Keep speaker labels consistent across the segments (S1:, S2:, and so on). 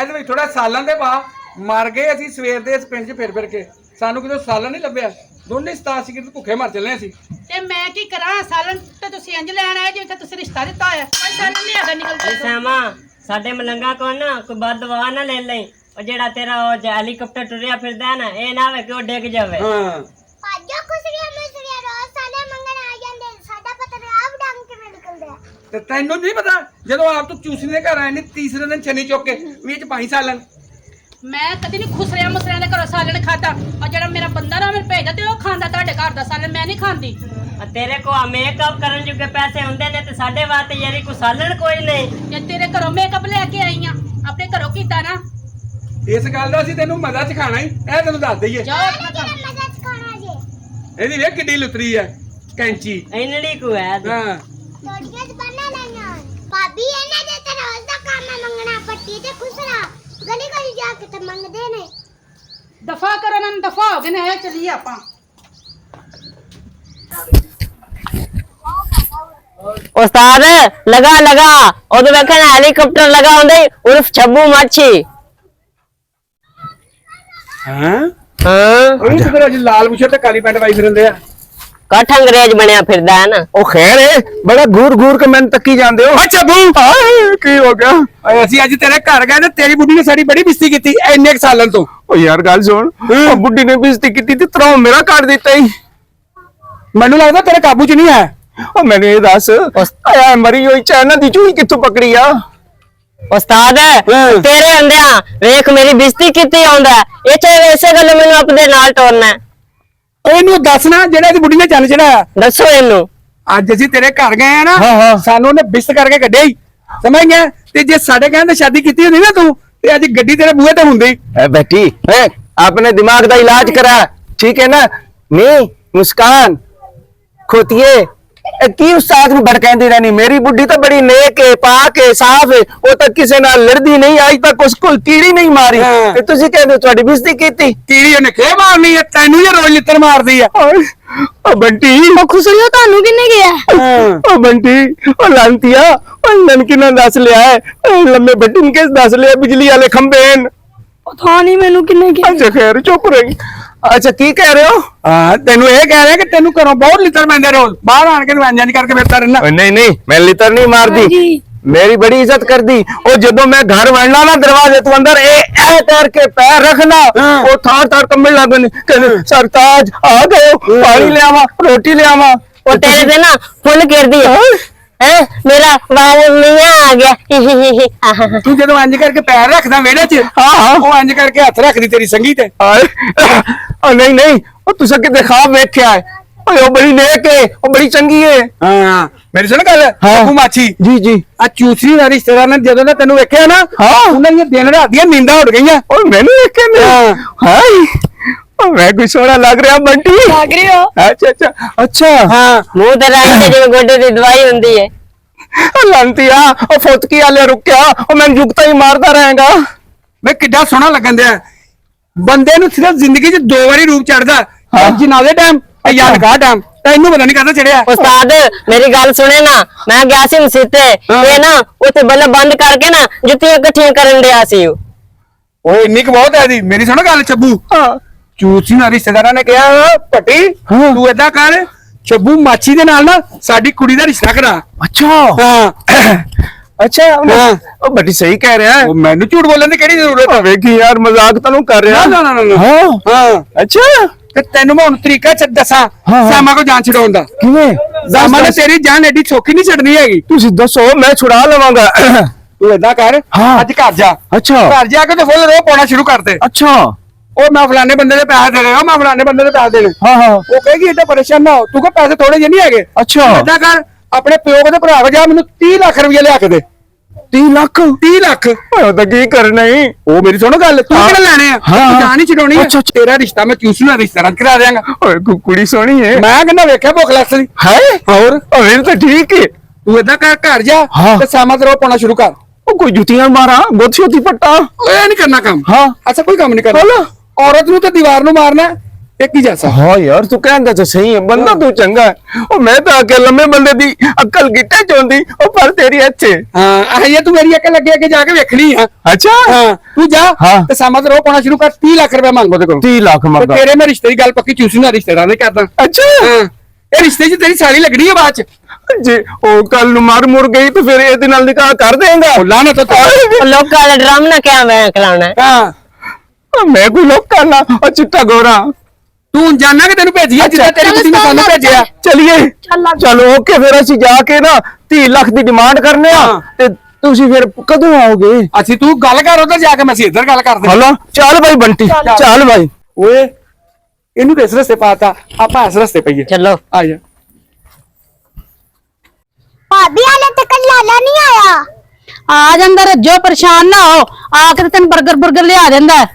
S1: ਦੇ ਵਿੱਚ ਥੋੜਾ ਸਾਲਣ ਦੇ ਪਾ ਮਰ ਗਏ ਅਸੀਂ ਸਵੇਰ ਦੇ ਇਸ ਪਿੰਡ 'ਚ ਫਿਰ ਕੇ ਸਾਨੂੰ ਕਿਤੇ ਸਾਲਣ ਨਹੀਂ ਲੱਭਿਆ ਦੋਨੇ ਸਤਾਸੀ ਕਿ ਭੁੱਖੇ ਮਰ ਚੱਲੇ ਅਸੀਂ
S2: ਤੇ ਮੈਂ ਕੀ ਕਰਾਂ ਸਾਲਣ ਤੇ ਤੁਸੀਂ ਇੰਜ ਲੈਣ ਆਏ ਜਿਵੇਂ ਤੁਸੀਂ ਰਿਸ਼ਤਾ ਦਿੱਤਾ ਹੋਇਆ ਕੋਈ ਸਾਲਣ ਨਹੀਂ ਹੈਗਾ ਨਿਕਲ ਕੇ
S3: ਸਾਮਾ ਸਾਡੇ ਮਲੰਗਾ ਕੋਲ ਨਾ ਕੋਈ ਬਦਦਵਾ ਨਾ ਲੈ ਲਈ ਉਹ ਜਿਹੜਾ ਤੇਰਾ ਉਹ ਹੈਲੀਕਾਪਟਰ ਟੁਰਿਆ ਫਿਰਦਾ ਨਾ ਇਹ ਨਾ ਹੋਵੇ ਕਿ ਉਹ ਡਿੱਗ ਜਾਵੇ
S1: ਹਾਂ
S4: ਭਾਜੋ ਖੁਸਰੀਆਂ ਮਸਰੀਆਂ ਰੋਜ਼ ਸਾਲੇ ਮੰਗਣ ਆ ਜਾਂਦੇ ਸਾਡਾ ਪਤਾ ਨਹੀਂ ਆਪ ਡੰਗ ਕਿਵੇਂ ਨਿਕਲਦੇ ਆ
S1: ਤੇ ਤੈਨੂੰ ਨਹੀਂ ਪਤਾ ਜਦੋਂ ਆਪ ਤੂੰ ਚੂਸੀ ਦੇ ਘਰ ਆਏ ਨੇ ਤੀਸਰੇ ਦਿਨ ਛੰਨੀ ਚੁੱਕ ਕੇ ਵਿੱਚ ਪਾਈ ਸਾਲਣ
S2: ਮੈਂ ਕਦੀ ਨਹੀਂ ਖੁਸਰਿਆਂ ਮਸਰਿਆਂ ਦੇ ਘਰੋਂ ਸਾਲਣ ਖਾਦਾ ਔਰ ਜਿਹੜਾ ਮੇਰਾ ਬੰਦਾ ਨਾ ਮੈਨੂੰ ਭੇਜਦਾ ਤੇ ਉਹ ਖਾਂਦਾ ਤੁਹਾਡੇ ਘਰ ਦਾ ਸਾਲਣ ਮੈਂ ਨਹੀਂ ਖਾਂਦੀ
S3: ਤੇਰੇ ਕੋ ਮੇਕਅਪ ਕਰਨ ਜੋਗੇ ਪੈਸੇ ਹੁੰਦੇ ਨੇ ਤੇ ਸਾਡੇ ਵਾਸਤੇ ਯਾਰੀ ਕੋ ਸਾਲਣ ਕੋਈ ਨਹੀਂ
S2: ਜੇ ਤੇਰੇ ਘਰੋਂ ਮੇਕਅਪ ਲੈ ਕੇ ਆਈ ਆ ਆਪਣੇ ਘਰੋਂ ਕੀਤਾ ਨਾ
S1: ਇਸ ਗੱਲ ਦਾ ਅਸੀਂ ਤੈਨੂੰ ਮਜ਼ਾ ਚਖਾਣਾ ਹੀ ਇਹ ਤੈਨੂੰ ਦੱਸ ਦਈਏ
S2: ਜਾਓ ਆਪਣਾ
S4: ਕਿਹੜਾ
S2: ਕੰਮ
S4: ਮਜ਼ਾ ਚਕਾਣਾ ਜੇ
S1: ਇਹਦੀ ਵੇਖ ਕਿੱਡੀ ਲੁਤਰੀ ਹੈ ਕੈਂਚੀ
S3: ਇੰਨੜੀ ਕੋ ਹੈ ਤੇ।
S1: ਹਾਂ
S4: ਤੋੜੀਆਂ ਜ਼ਬਾਨਾਂ ਲਾਈਆਂ ਭਾਬੀ ਇਹਨਾਂ ਦੇ ਤੇ ਰੋਜ਼ ਦਾ ਕੰਮ ਹੈ ਮੰਗਣਾ ਪੱਟੀ ਤੇ ਖੁਸਰਾ ਗਲੀ ਗਲੀ ਜਾ ਕੇ ਤੇ ਮੰਗਦੇ ਨੇ
S2: ਦਫਾ ਕਰਨ ਨੂੰ ਦਫਾ ਹੋ ਗਏ ਨੇ ਚੱਲੀਏ ਆਪਾਂ
S3: ਉਸਤਾਦ ਲਗਾ ਉਹਦੇ ਵੇਖਣ ਹੈਲੀਕਾਪਟਰ ਲਗਾ ਹੁੰਦੇ ਉਰਫ ਛੱਬੂ ਮੱਛੀ
S1: ਹਾਂ
S3: ਹਾਂ
S1: ਉਹ ਕਿਧਰ ਅੱਜ ਲਾਲ ਬੁਸ਼ਰ ਤੇ ਕਾਲੀ ਪੈਂਟ ਪਾਈ ਫਿਰਦੇ ਆ
S3: ਕੱਠ ਅੰਗਰੇਜ਼ ਬਣਿਆ ਫਿਰਦਾ ਹੈ ਨਾ
S5: ਉਹ ਖੈਰ ਏ ਬੜਾ ਘੂਰ ਕੇ ਮੈਨੂੰ ਤੱਕੀ ਜਾਂਦੇ ਹੋ
S1: ਅੱਛਾ ਬੂ
S5: ਹਾਏ ਕੀ ਹੋ ਗਿਆ
S1: ਓਏ ਅਸੀਂ ਅੱਜ ਤੇਰੇ ਘਰ ਗਏ ਤੇ ਤੇਰੀ ਬੁੱਢੀ ਨੇ ਸਾਡੀ ਬੜੀ ਬਿਸਤੀ ਕੀਤੀ ਇੰਨੇ ਕੁ ਸਾਲਾਂ ਤੋਂ
S5: ਉਹ ਯਾਰ ਗੱਲ ਸੁਣ ਉਹ ਬੁੱਢੀ ਨੇ ਬੇਇੱਜ਼ਤੀ ਕੀਤੀ ਤੇ ਤਰੋਂ ਮੇਰਾ ਕੱਢ ਦਿੱਤਾ ਹੀ
S1: ਮੈਨੂੰ ਲੱਗਦਾ ਤੇਰੇ ਕਾਬੂ 'ਚ ਨਹੀਂ ਹੈ
S5: ਉਹ ਮੈਨੂੰ ਇਹ ਦੱਸ ਆਇਆ ਮਰੀ ਹੋਈ ਚਾਈਨਾ ਦੀ ਚੂਹੀ ਕਿੱਥੋਂ ਪਕੜੀ ਆ
S3: ਉਸਤਾਦ ਤੇਰੇ ਹੁੰਦਿਆਂ ਵੇਖ ਮੇਰੀ ਬਿਸਤੀ ਕੀਤੀ ਆਉਂਦਾ ਇਹ ਚਾਹੇ ਇਸੇ ਗੱਲ ਮੈਨੂੰ ਆਪਣੇ ਨਾਲ ਟੋਰਨਾ
S1: ਇਹਨੂੰ ਦੱਸਣਾ ਜਿਹੜਾ ਇਹਦੀ ਬੁੱਢੀ ਨੇ ਚੱਲ ਚੜਾਇਆ
S3: ਦੱਸੋ ਇਹਨੂੰ
S1: ਅੱਜ ਅਸੀਂ ਤੇਰੇ ਘਰ ਗਏ ਆ ਨਾ
S5: ਹਾਂ।
S1: ਸਾਨੂੰ ਉਹਨੇ ਬਿਸਤ ਕਰਕੇ ਕੱਢਿਆ ਹੀ ਸਮਝ ਗਿਆ ਤੇ ਜੇ ਸਾਡੇ ਕਹਿੰਦੇ ਸ਼ਾਦੀ ਕੀਤੀ ਹੁੰਦੀ ਨਾ ਤੂੰ ਤੇ ਅੱਜ ਗੱਡੀ ਤੇਰੇ ਬੂਹੇ ਤੇ ਹੁੰਦੀ
S5: ए बेटी है आपने दिमाग का इलाज करा ठीक है ना नहीं मुस्कान खोतिए की उस्ताद ਨੂੰ ਭੜਕਾਉਂਦੀ ਰਹਿਣੀ ਮੇਰੀ ਬੁੱਢੀ ਤਾਂ ਬੜੀ ਨੇਕ ਹੈ ਪਾਕ ਹੈ ਸਾਫ ਹੈ ਉਹ ਤਾਂ ਕਿਸੇ ਨਾਲ ਲੜਦੀ ਨਹੀਂ ਅੱਜ ਤੱਕ ਉਸ ਕੋਈ ਕੀੜੀ ਨਹੀਂ ਮਾਰੀ ਤੇ ਤੁਸੀਂ ਕਹਿੰਦੇ ਤੁਹਾਡੀ ਬੇਇੱਜ਼ਤੀ ਕੀਤੀ
S1: ਕੀੜੀ ਉਹਨੇ ਖੇ ਮਾਰਨੀ ਹੈ ਤੈਨੂੰ ਇਹ ਰੋਜ਼ ਲਿੱਤਰ ਮਾਰਦੀ ਆ
S5: ਉਹ ਬੰਟੀ
S4: ਉਹ ਖੁਸਰੀਆ ਤੁਹਾਨੂੰ ਕਿੰਨੇ ਗਿਆ
S5: ਉਹ ਬੰਟੀ ਉਹ ਲਾਂਤੀਆ ਉਹ ਨਨਕੀ ਨਾ ਦੱਸ ਲਿਆ ਹੈ ਲੰਮੇ ਬੱਟੀ ਨੇ ਕਿਸ ਦੱਸ ਲਿਆ ਬਿਜਲੀ ਵਾਲੇ ਖੰਭੇ
S4: ਉਹ ਥਾਂ ਨਹੀਂ ਮੈਨੂੰ ਕਿੰਨੇ ਗਿਆ
S5: ਅੱਛਾ ਖੈਰ ਚੁੱਪ ਰਹੀ ਅੱਛਾ ਕੀ ਕਹਿ ਰਹੇ ਹੋ
S1: ਹਾਂ ਤੈਨੂੰ ਇਹ ਕਹਿ ਰਿਹਾ ਕਿ ਤੈਨੂੰ ਘਰੋਂ ਬਹੁਤ ਲਿੱਤਰ ਪੈਂਦੇ ਰੋਜ਼ ਬਾਹਰ ਆਣ ਕੇ ਨੂੰ ਇੰਜ ਕਰਕੇ ਫਿਰਦਾ ਰਹਿਣਾ
S5: नहीं नहीं मैं लितर नहीं मार दी मेरी बड़ी इज्जत कर दी और जब मैं घर वड़ना ना दरवाजे तो अंदर ए तैर के पैर रखना वो थार थार कमल लग कहने सरताज आ गए पानी ले आवा रोटी ले आवा
S3: वो तेरे से ना फुल गिर दी है मेरा बाल मियां आ गया
S1: ਤੂੰ ਜਦੋਂ ਇੰਜ ਕਰਕੇ ਪੈਰ ਰੱਖਦਾ ਵਿਹੜੇ 'ਚ
S5: हाँ
S1: ਉਹ ਇੰਜ ਕਰਕੇ ਹੱਥ ਰੱਖਦੀ ਤੇਰੀ ਸੰਗੀ ਤੇ
S5: नहीं नहीं वो तुझे कितने ख्वाब वेख्या है वो बड़ी नेक है वो बड़ी चंगी है
S1: ਹਾਂ ਮੇਰੀ ਸੁਣ ਗੱਲ ਬੱਬੂ ਮਾਛੀ
S5: जी जी
S1: ਆ ਚੂਸੀ ਦਾ ਰਿਸ਼ਤੇਦਾਰ ਨੇ ਜਦੋਂ ਦਾ ਤੈਨੂੰ ਵੇਖਿਆ ਨਾ ਉਹਨਾਂ ਦੀਆਂ ਦਿਨ ਰਾਤ ਦੀਆਂ ਨੀਂਦਾਂ ਉੱਡ ਗਈਆਂ
S5: और मैंने वेख्या नहीं हाय मैं कोई सोना लग रहा बंटी
S4: ਲੱਗ ਰਹੇ ਹੋ
S5: अच्छा अच्छा अच्छा
S1: ਹਾਂ
S3: मुंह तेरा ऐसे जिवें गोडे दी दवाई हुंदी है
S5: लंतिया ओ फुटकी वाले रुकिया ओ मैं जुगता ही मारता रहेगा
S1: ਵੇ ਕਿੱਡਾ ਸੋਹਣਾ ਲੱਗਣ ਦਿਆ ਬੰਦੇ ਨੂੰ ਸਿਰਫ ਜ਼ਿੰਦਗੀ 'ਚ ਦੋ ਵਾਰੀ ਰੂਪ ਚੜਦਾ ਜਨਾਜ਼ੇ ਟਾਈਮ ਤੇ ਯਾਦਗਾਰ ਟਾਈਮ ਤੈਨੂੰ ਪਤਾ ਨਹੀਂ ਕਦੋਂ ਚੜਿਆ
S3: उस्ताद मेरी गल सुने ना मैं गया सी मसीते ये ना उते बल्ब बंद करके ना जुत्तियां इकट्ठियां करन दिया सी
S1: ਓਏ ਇੰਨੀ ਕੁ ਬਹੁਤ ਹੈ ਦੀ ਮੇਰੀ ਸੁਣ ਗੱਲ ਚੱਬੂ ਚੂਸੀ ਨਾਲ ਰਿਸ਼ਤੇਦਾਰਾਂ ਨੇ ਕਿਹਾ ਭੱਟੀ ਤੂੰ ਏਦਾਂ ਕਰ ਚੱਬੂ ਮਾਛੀ ਦੇ ਨਾਲ ਨਾ ਸਾਡੀ ਕੁੜੀ ਦਾ ਰਿਸ਼ਤਾ ਕਰਾ
S5: अच्छा
S1: ਹਾਂ
S5: अच्छा
S1: हाँ।
S5: ओ बड़ी सही कह रहा है
S1: ਉਹ ਮੈਨੂੰ ਝੂਠ ਬੋਲਣ ਦੀ ਕਿਹੜੀ ਜ਼ਰੂਰਤ ਹੈ
S5: वेखी यार मजाक तो नहीं कर रहा
S1: ਨਾ ਨਾ ਨਾ
S5: हाँ
S1: ਹਾਂ
S5: अच्छा
S1: ਤੇ ਤੈਨੂੰ ਮੈਂ ਹੁਣ ਤਰੀਕਾ ਚ ਦੱਸਾਂ ਸਾਮਾ ਕੋ ਜਾਨ ਛਡਾਉਣ ਦਾ
S5: किवें
S1: ਸਾਮਾ ਨੇ ਤੇਰੀ ਜਾਨ ਐਡੀ ਸੌਖੀ ਨਹੀਂ ਛੱਡਣੀ ਹੈਗੀ
S5: तुसी दसो मैं छुड़ा लवांगा
S1: ਤੂੰ ਏਦਾਂ ਕਰ
S5: ਹਾਂ।
S1: ਅੱਜ ਘਰ ਜਾ
S5: अच्छा
S1: ਘਰ ਜਾ ਕੇ ਤੇ ਫੁੱਲ ਰੋ ਪਾਉਣਾ ਸ਼ੁਰੂ ਕਰ ਦੇ
S5: अच्छा
S1: ਉਹ ਮੈਂ ਫਲਾਣੇ ਬੰਦੇ ਦੇ ਪੈਸੇ ਦੇਣੇ ਉਹ ਮੈਂ ਫਲਾਣੇ ਬੰਦੇ ਦੇ ਪੈਸੇ ਦੇਣੇ
S5: हाँ हाँ
S1: ਉਹ ਕਹੇਗੀ ਏਦਾਂ ਪਰੇਸ਼ਾਨ ਨਾ ਹੋ ਤੂੰ ਕੋ ਪੈਸੇ ਥੋੜੇ ਜਿਹੇ ਨਹੀਂ ਹੈਗੇ
S5: अच्छा
S1: ਏਦਾਂ ਕਰ ਆਪਣੇ ਪਿਓ ਦੇ ਭਰਾ ਕੋ ਜਾ ਮੈਨੂੰ 30 ਲੱਖ ਰੁਪਏ ਲਿਆ ਕੇ ਦੇ
S5: 3 लाख
S1: 30 ਲੱਖ
S5: ओ तो की करना ही
S1: ਉਹ ਮੇਰੀ ਸੁਣੋ ਗੱਲ ਤੂੰ ਕਿਹੜਾ ਲੈਣੇ ਆ
S5: ਹਾਂ।
S1: ਤੂੰ ਜਾਨ ਹੀ ਛਡਾਉਣੀ ਆ
S5: ਅੱਛਾ, ਅੱਛਾ।
S1: ਤੇਰਾ ਰਿਸ਼ਤਾ ਮੈਂ ਕਿਉਂ ਸੁਣਾ ਰਿਸ਼ਤਾ ਕਰਾ ਦਿਆਂਗਾ
S5: ओए कुड़ी सोनी है
S1: ਮੈਂ ਕਹਿੰਦਾ ਵੇਖਿਆ ਭੁੱਖ ਲੱਗ ਸੀ
S5: है
S1: ਹੋਰ
S5: फिर तो ठीक है
S1: ਤੂੰ ਏਦਾਂ ਕਰ ਘਰ ਜਾ
S5: ਹਾਂ।
S1: ਤੇ ਸਾਮਾ ਤੇ ਰੋ ਪਾਉਣਾ ਸ਼ੁਰੂ ਕਰ
S5: ओ कोई जुतियां मारा गोथी होती पट्टा
S1: ਓਏ ਇਹ ਨਹੀਂ ਕਰਨਾ ਕੰਮ
S5: हाँ
S1: ਐਸਾ ਕੋਈ ਕੰਮ ਨਹੀਂ ਕਰਨਾ ਔਰਤ ਨੂੰ ਤੇ ਦੀਵਾਰ ਨੂੰ ਮਾਰਨਾ ਇੱਕ ਹੀ ਜੈਸਾ।
S5: हाँ यार तू कहना तो सही है, बंदा तू चंगा है। और मैं तो आके लंबे बंदे दी अक्ल गिट्टे चोंदी और पर तेरी अच्छे।
S1: ਹਾਂ ਇਹ ਤੂੰ ਮੇਰੀ ਅੱਗੇ ਲੱਗੇ ਜਾ ਕੇ ਵੇਖਣੀ ਆ।
S5: अच्छा
S1: ਹਾਂ ਤੂੰ ਜਾ
S5: ਹਾਂ।
S1: ਤੇ ਸਾਮਾ ਤੇ ਰੋ ਪਾਉਣਾ ਸ਼ੁਰੂ ਕਰ। 30 ਲੱਖ ਰੁਪਏ ਮੰਗੋ ਤੇ ਕੋਲ
S5: 30 लाख
S1: ਤੇ
S5: मांगा।
S1: ਤੇਰੇ ਮੈਂ ਰਿਸ਼ਤੇ ਦੀ ਗੱਲ ਪੱਕੀ ਚੂਸੀ ਨਾਲ ਰਿਸ਼ਤੇਦਾਰਾਂ ਨੇ ਕਰਦਾ।
S5: अच्छा
S1: ਹਾਂ ਇਹ ਰਿਸ਼ਤੇ 'ਚ ਤੇਰੀ ਸਾਲੀ ਲੱਗਣੀ ਆ ਬਾਅਦ 'ਚ।
S5: जी ओ कल नु मर मुर गई तो फिर ये नाल निकाह कर देगा।
S1: ਭੁੱਲਾ ਨਾ ਤੋ
S3: ਲੋਕਾਂ ਦਾ ਡਰਾਮਾ ਨਾ ਕਿਆ ਮੈਂ ਕਰਾਉਣਾ
S1: ਹਾਂ
S5: मैं कोई लोग करना और चिट्टा गोरा।
S1: ਤੂੰ ਜਾਣਾ ਕਿ ਤੈਨੂੰ ਭੇਜੀਆ ਜਿੱਦਾਂ ਤੇਰੀ ਕੁੜੀ ਨੇ ਸਾਨੂੰ ਭੇਜਿਆ।
S5: चलिए चलो ओके फिर असि जाके ना 30 लाख ਦੀ ਡਿਮਾਂਡ ਕਰਨੇ ਆ
S1: ਹਾਂ।
S5: ਤੇ ਤੁਸੀਂ ਫਿਰ ਕਦੋਂ ਆਓਗੇ?
S1: ਅਸੀਂ ਤੂੰ ਗੱਲ ਕਰ ਉਧਰ ਜਾ ਕੇ ਮੈਂ ਇੱਧਰ ਗੱਲ ਕਰਦੇ।
S5: ਹਲੋ ਚੱਲ ਭਾਈ ਬੰਟੀ ਚੱਲ ਭਾਈ।
S1: ਓਏ ਇਹਨੂੰ ਤੇ ਇਸ ਰਸਤੇ ਪਾਤਾ ਆਪਾਂ ਇਸ ਰਸਤੇ ਪਈਏ।
S3: ਚਲੋ
S1: ਆ ਜਾ।
S4: ਭਾਬੀ ਹਾਲੇ ਤੱਕ ਲਾਲਾ ਨਹੀਂ ਆਇਆ।
S2: ਆ ਜਾਂਦਾ ਰੱਜੋ ਪਰੇਸ਼ਾਨ ਨਾ ਹੋ ਆ ਕੇ ਤੇ ਤੈਨੂੰ 버ਗਰ ਲਿਆ ਦਿੰਦਾ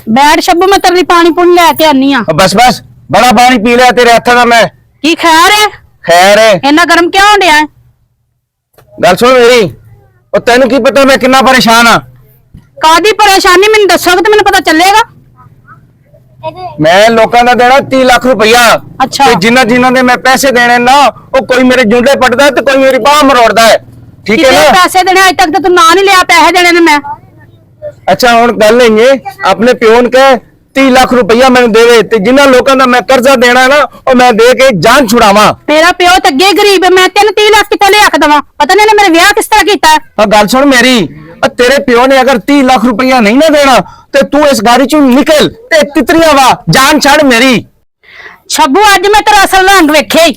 S2: ਬੈਠ ਸ਼ੱਬੂ ਮੈਂ ਤੇਰੇ ਲਈ ਪਾਣੀ ਪੁਣ ਲੈ ਕੇ ਆਨੀ ਆ
S5: बस बस बड़ा पानी पी लिया तेरे हथा का मैं।
S2: ਕੀ ਖੈਰ ਹੈ
S5: खैर है
S2: ਇੰਨਾ ਗਰਮ ਕਿਉਂ ਹੋਣ ਡਿਆ
S5: गल सुन मेरी और तेन की पता मैं कितना परेशान हाँ।
S2: ਕਾਦੀ ਪਰੇਸ਼ਾਨੀ ਮੈਨੂੰ ਦੱਸੋਗੇ ਤੇ ਮੈਨੂੰ ਪਤਾ ਚੱਲੇਗਾ
S5: मैं लोगों का देना 30 लाख रुपया।
S2: अच्छा।
S5: जिन्ना ने मैं पैसे देने ना वो कोई मेरे जुंडे पटदा है तो कोई मेरी बाह मरोड़दा है। ठीक है
S2: ਕਿਤੇ
S5: ना।
S2: ਪੈਸੇ ਦੇਣੇ ਅੱਜ ਤੱਕ ਤੇ ਤੂੰ ਨਾਂ ਨਹੀਂ ਲਿਆ ਪੈਸੇ ਦੇਣੇ ਨੇ ਮੈਂ
S5: अच्छा हुन गल लेंगे अपने प्यो ने कहे 30 लाख रुपया मैंने देवे ते जिन्ना लोगों का मैं कर्जा देना है ना वो मैं दे के जान छुड़ावा।
S2: ਮੇਰਾ ਪਿਓ ਤਾਂ ਅੱਗੇ ਗਰੀਬ ਹੈ ਮੈਂ ਤੈਨੂੰ 30 ਲੱਖ ਕਿੱਥੋਂ ਲਿਆ ਕੇ ਦੇਵਾਂ ਪਤਾ ਨਹੀਂ ਇਹਨੇ ਮੇਰੇ ਵਿਆਹ ਕਿਸ ਤਰ੍ਹਾਂ ਕੀਤਾ
S5: और गल सुन मेरी और तेरे प्यो ने अगर 30 लाख रुपया नहीं ना देना तो तू इस गाड़ी चो निकल ते तितरियां वा जान छड़ मेरी।
S2: ਸ਼ੱਬੂ ਅੱਜ ਮੈਂ ਤੇਰਾ ਅਸਲ ਰੰਗ ਵੇਖਿਆ ਹੀ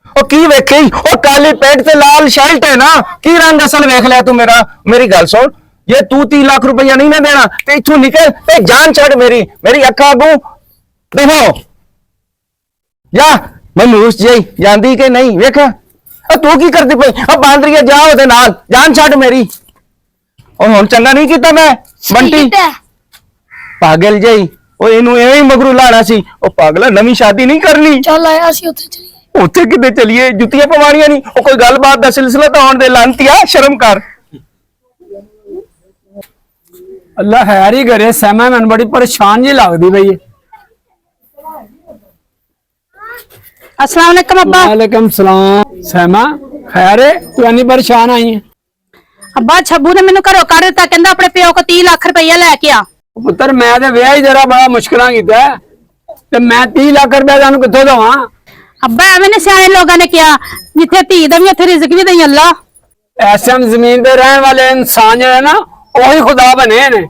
S5: ਉਹ ਕੀ ਵੇਖੀ ਉਹ ਕਾਲੀ ਪੈਂਟ ਤੇ ਲਾਲ ਸ਼ਰਟ ਹੈ ਨਾ ਕੀ ਰੰਗ ਅਸਲ ਵੇਖ ਲਿਆ ਤੂੰ ਮੇਰਾ। ਮੇਰੀ ਗੱਲ ਸੁਣ ਜੇ ਤੂੰ 30 ਲੱਖ ਰੁਪਇਆ ਨਹੀਂ ਨਾ ਦੇਣਾ ਤੇ ਇੱਥੋਂ ਨਿਕਲ ਤੇ ਜਾਨ ਛੱਡ ਮੇਰੀ ਅੱਖਾਂ ਅੱਗੋਂ ਦੇਖੋ ਜਾ ਮਨੂਸ ਜੀ ਜਾਂਦੀ ਕਿ ਨਹੀਂ ਵੇਖ ਤੂੰ ਕੀ ਕਰਦੀ ਪਈ ਆ ਬਾਂਦਰੀਆ ਜਾ ਉਹਦੇ ਨਾਲ ਜਾਨ ਛੱਡ ਮੇਰੀ। ਉਹ ਹੁਣ ਚੰਗਾ ਨਹੀਂ ਕੀਤਾ ਮੈਂ ਬੰਟੀ ਪਾਗਲ ਜਈ ਉਹ ਇਹਨੂੰ ਐਵੇਂ ਹੀ ਮਗਰੂ ਲਾਣਾ ਸੀ। ਉਹ ਪਾਗਲਾ ਨਵੀਂ ਸ਼ਾਦੀ ਨਹੀਂ ਕਰਨੀ।
S2: ਚੱਲ ਆਇਆ ਅਸੀਂ ਉੱਥੇ ਚਲੀਏ
S5: ਉੱਥੇ ਕਿੱਦੇ ਚਲੀਏ ਜੁੱਤੀਆਂ ਪਵਾਣੀਆਂ ਨਹੀਂ ਉਹ ਕੋਈ ਗੱਲਬਾਤ ਦਾ ਸਿਲਸਿਲਾ ਤਾਂ ਹੋਣ ਦੇ ਲਾਂਤੀਆ ਸ਼ਰਮ ਕਰ।
S1: ਅੱਲਾ ਖੈਰ ਹੀ ਕਰੇ ਸਹਿਮਾ ਮੈਨੂੰ ਬੜੀ ਪਰੇਸ਼ਾਨ ਜੀ ਲੱਗਦੀ ਪਈ ਹੈ।
S2: अस्सलाम वालेकुम अब्बा
S1: वालेकुम सलाम। सैमा खैर है तू इन्नी परेशान आई है?
S2: अब्बा छब्बू ने मैनू घरों कढ़ दिता कहंदा अपने प्यो को 30 लाख रुपया लेके आ
S1: पुत्र मैं ते विआह ही जरा बड़ा मुश्किलां कीता है ते मैं 30 लाख रुपया तैनूं कित्थों देवां?
S2: अब्बा एवें ने सियाणे लोगां ने कहा जिथे धी दा भी उत्थे रिज़्क भी दई अल्लाह।
S1: ऐसे जमीन पे रहने वाले इंसान जो है ना वही खुदा बने ने।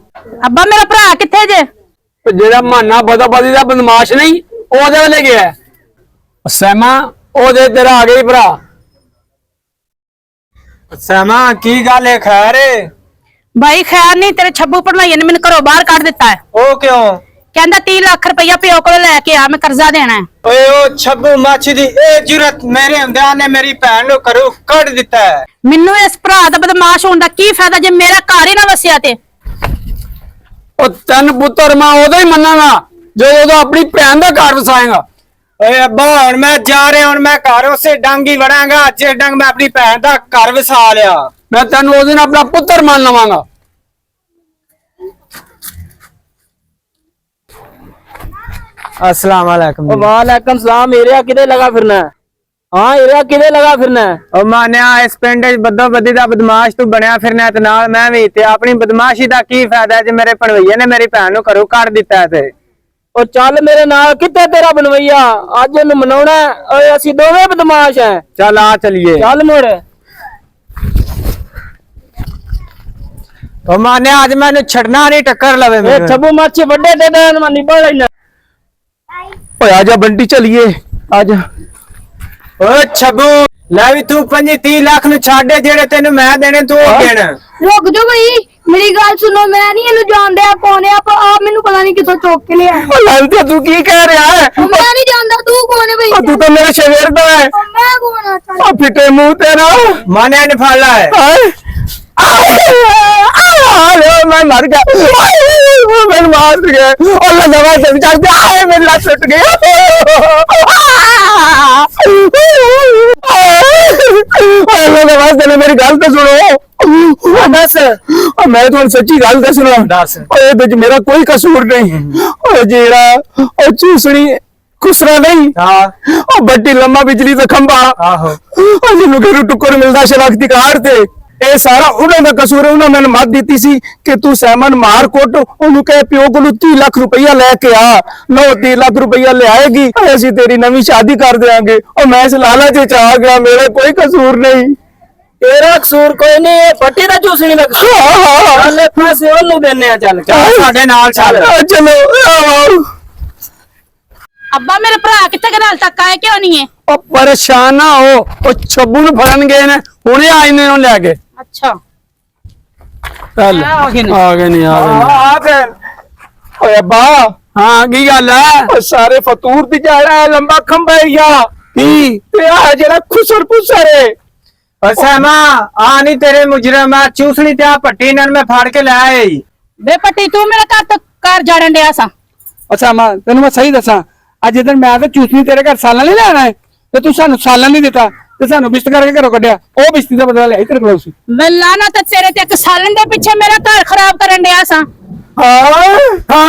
S2: अब्बा मेरा भरा किथे जे
S1: ते जेड़ा माना बदोबदी दा बदमाश नहीं ओदे वाले गया है। सैमा ओदे तेरा आ गई भरा।
S5: ਸਮਾਂ ਕੀ ਗੱਲ ਹੈ ਖੈਰ ਹੈ?
S2: भाई खैर नहीं तेरे छब्बू पढ़वाइया ने मैनू घरों बाहर कढ़ दिता है
S5: ਉਹ ਕਿਉਂ?
S2: कहंदा 30 लाख रुपया प्यो को लेके आ मैं कर्जा देना है।
S5: ਓਏ ਉਹ ਛੱਬੂ ਮਾਛੀ ਦੀ ਇਹ ਜੁਰਤ ਮੇਰੇ ਹੁੰਦਿਆਂ ਨੇ ਮੇਰੀ ਭੈਣ ਨੂੰ ਘਰੋਂ ਕੱਢ ਦਿੱਤਾ ਹੈ।
S2: मैनू इस भरा दा बदमाश होने दा की फायदा जे मेरा घर ही ना वसिया ते।
S1: ओ तन पुत्र मैं ओदे ही मनांगा जो ओदो अपनी भैन दा घर वसाएगा।
S5: ਓਏ ਅੱਬਾ ਹੁਣ ਮੈਂ ਜਾ ਰਿਹਾ ਹੁਣ ਮੈਂ ਘਰ ਉਸੇ ਡੰਗ ਹੀ ਵੜਾਂਗਾ ਜੇ ਡੰਗ ਮੈਂ ਆਪਣੀ ਭੈਣ ਦਾ ਘਰ ਵਸਾ ਲਿਆ।
S1: मैं तेन उस दिन अपना पुत्र मान लवांगा।
S5: अस्सलाम वालेकुम।
S1: वालेकुम सलाम। एरिया किधे लगा फिरना? हाँ एरिया किधे लगा फिरना?
S5: ਉਹ ਮਾਨਿਆ ਇਸ ਪਿੰਡ ਚ ਬੱਦੋ ਬੱਦੀ ਦਾ ਬਦਮਾਸ਼ ਤੂੰ ਬਣਿਆ ਫਿਰਨਾ ਤੇ ਨਾਲ ਮੈਂ ਵੀ ਤੇ ਆਪਣੀ ਬਦਮਾਸ਼ੀ ਦਾ ਕੀ ਫਾਇਦਾ ਜੇ ਮੇਰੇ ਭਣਵਈਏ ਨੇ ਮੇਰੀ ਭੈਣ ਨੂੰ ਘਰੋਂ ਕੱਢ ਦਿੱਤਾ ਤੇ।
S1: ਉਹ ਚੱਲ ਮੇਰੇ ਨਾਲ ਕਿੱਥੇ ਤੇਰਾ ਬਨਵਈਆ ਅੱਜ ਉਹਨੂੰ ਮਨਾਉਣਾ ਓਏ ਅਸੀਂ ਦੋਵੇਂ ਬਦਮਾਸ਼ ਐ।
S5: ਚੱਲ ਆ ਚਲੀਏ।
S1: ਚੱਲ ਮੁੜ।
S5: ਉਹ ਮਾਨਿਆ ਅੱਜ ਮੈਨੂੰ ਛੱਡਣਾ ਨਹੀਂ ਟੱਕਰ ਲਵੇ
S1: ਇਹ
S5: ਮੈਨੂੰ।
S1: ਛੱਬੂ ਮਾਛੀ ਵੱਡੇ ਦੇ ਦੇਣ ਮੈਂ ਨਿਬੜ ਲੈਣਾ।
S5: ਓਏ ਆ ਜਾ ਬੰਟੀ ਚਲੀਏ ਆ ਜਾ। ਓਏ ਛੱਬੂ ਲੈ ਵੀ ਤੂੰ 30 ਲੱਖ ਨੂੰ ਛੱਡ ਜਿਹੜੇ ਤੈਨੂੰ ਮੈਂ ਦੇਣੇ ਤੂੰ ਉਹ ਦੇਣ।
S4: रुक जाओ भाई मेरी गल सुनो मैं नहीं इनु जानदे आ कौन है पर आप मेनू पता नहीं किथों चुक के लिया
S5: ਓ ਲੰਤੇ ਤੂੰ ਕੀ ਕਹਿ ਰਿਹਾ ਹੈ?
S4: मैं नहीं जानदा तू कौन है भाई
S5: ਓ ਤੂੰ ਤਾਂ ਮੇਰੇ ਸ਼ੇਰ ਦਾ ਹੈ।
S4: मैं कौन आ चल
S5: ਓ ਫਿੱਟੇ ਮੂੰਹ ਤੇਰਾ ਮਾਨਿਆ ਨੇ ਫੜ ਲਿਆ ਹੈ। मैं मर गया मैं मार गया और दवा चल चलते आए मेरी लाश टूट गई मेरी गल तो सुनो दस मैं तुहानू सच्ची गल दसना दस ओए मेरा कोई कसूर नहीं ओ जेड़ा ओ चूसनी खुसरा नहीं हां ओ बड्डी लम्मा बिजली दा खंभा आहो ओ जिन्नू घेरू टुकर मिलदा शराखती कार ते ਇਹ ਸਾਰਾ ਉਹਨਾਂ ਦਾ ਕਸੂਰ ਹੈ। ਉਹਨਾਂ ਮੈਨੂੰ ਮੱਤ ਦਿੱਤੀ ਸੀ ਕਿ ਤੂੰ ਸੈਮਨ ਮਾਰ ਕੁੱਟ ਉਹਨੂੰ ਕਹੇ ਪਿਓ ਕੋਲੋਂ 30 ਲੱਖ ਰੁਪਈਆ ਲੈ ਕੇ ਆ। ਲੋ 30 ਲੱਖ ਰੁਪਈਆ ਲਿਆਏਗੀ ਅਸੀਂ ਤੇਰੀ ਨਵੀਂ ਸ਼ਾਦੀ ਕਰ ਦੇਾਂਗੇ। ਉਹ ਮੈਂ ਇਸ ਲਾਲਚ ਚ ਆ ਗਿਆ, ਮੇਰਾ ਕੋਈ ਕਸੂਰ ਨਹੀਂ। ਤੇਰਾ ਕਸੂਰ ਕੋਈ ਨਹੀਂ, ਇਹ ਪੱਟੀ ਦਾ ਚੂਸਣੀ ਦਾ ਕਸੂਰ। ਚੱਲ ਫਾਸੇ ਉਹਨੂੰ ਦੇਨੇ ਆ, ਚੱਲ ਸਾਡੇ ਨਾਲ ਚੱਲ। ਚਲੋ
S2: ਅੱਬਾ ਮੇਰੇ ਭਰਾ ਕਿੱਥੇ ਗਏ, ਹਾਲ ਤੱਕ ਆਏ ਕਿਉਂ ਨਹੀਂ ਹੈ?
S5: ਉਹ ਪਰੇਸ਼ਾਨ ਨਾ ਹੋ, ਉਹ ਛੱਬੂ ਨੂੰ ਫੜਨ ਗਏ ਨੇ, ਹੁਣੇ ਆਏ ਨੇ ਉਹਨੂੰ ਲੈ ਕੇ।
S2: ਅੱਛਾ
S5: ਚੱਲ
S2: ਆ ਗਏ ਨੇ।
S5: ਆ ਗਏ ਨੇ ਆ ਗਏ। ਓਏ ਅੱਬਾ ਹਾਂ ਕੀ ਗੱਲ ਹੈ? ਸਾਰੇ ਫਤੂਰ ਦੀ ਜਿਹੜਾ ਲੰਬਾ ਖੰਭਾ ਯਾ ਕੀ ਤੇ ਆ ਜਿਹੜਾ ਖੁਸਰ ਪੁਸਰ ਹੈ। ਅੱਛਾ ਮਾਂ ਆ ਨਹੀਂ ਤੇਰੇ ਮੁਜਰਮ ਆ ਚੂਸਣੀ ਤੇ ਆ ਪੱਟੀ ਨਾਲ ਮੈਂ ਫੜ ਕੇ ਲੈ ਆਈ।
S2: ਬੇ ਪੱਟੀ ਤੂੰ ਮੇਰਾ ਘਰ ਜਾੜਨ ਡਿਆ ਸਾਂ।
S1: ਅੱਛਾ ਮਾਂ ਤੈਨੂੰ ਮੈਂ ਸਹੀ ਦੱਸਾਂ, ਅੱਜ ਜਦੋਂ ਮੈਂ ਤੇ ਚੂਸਣੀ ਤੇਰੇ ਘਰ ਸਾਲਾਂ ਨਹੀਂ ਲੈਣਾ ਹੈ ਤੇ ਤੂੰ ਸਾਨੂੰ ਸਾਲਾਂ ਨਹੀਂ ਦਿੱਤਾ ਤੇ ਸਾਨੂੰ ਬਿਸਤ ਕਰਕੇ ਘਰੋਂ ਕੱਢਿਆ। ਉਹ ਬਿਸਤੀ ਦਾ ਬਦਲਾ ਲਿਆ ਤੇਰੇ ਕੋਲ ਸੀ।
S2: ਮੈਂ ਲਾਣਾ ਤੇ ਤੇਰੇ ਤੇ ਇੱਕ ਸਾਲਨ ਦੇ ਪਿੱਛੇ ਮੇਰਾ ਘਰ ਖਰਾਬ ਕਰਨ ਡਿਆ ਸਾਂ।
S5: ਹਾਂ